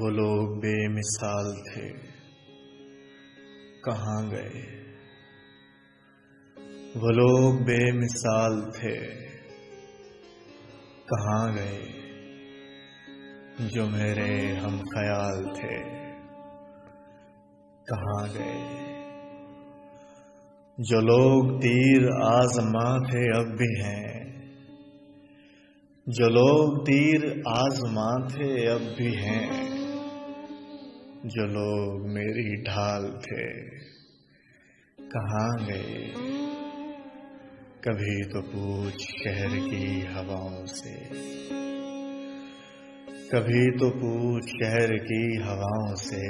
वो लोग बेमिसाल थे, कहाँ गए। वो लोग बेमिसाल थे, कहाँ गए। जो मेरे हम ख्याल थे, कहाँ गए। जो लोग तीर आज़मा थे अब भी हैं, जो लोग तीर आज़मा थे अब भी हैं। जो लोग मेरी ढाल थे, कहाँ गए। कभी तो पूछ शहर की हवाओं से, कभी तो पूछ शहर की हवाओं से।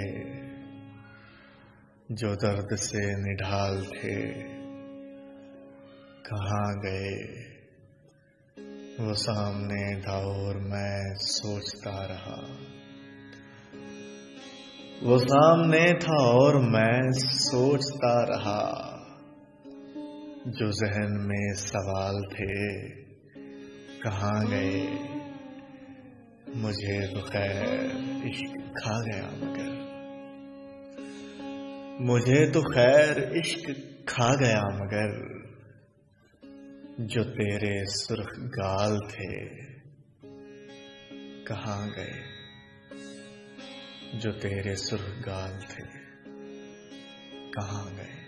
जो दर्द से निढाल थे, कहाँ गए। वो सामने था और मैं सोचता रहा, वो सामने था और मैं सोचता रहा। जो ज़हन में सवाल थे, कहाँ गए। मुझे तो खैर इश्क खा गया मगर, मुझे तो खैर इश्क खा गया मगर। जो तेरे सुर्ख गाल थे, कहाँ गए। जो तेरे सुर्ख गाल थे, कहाँ गए।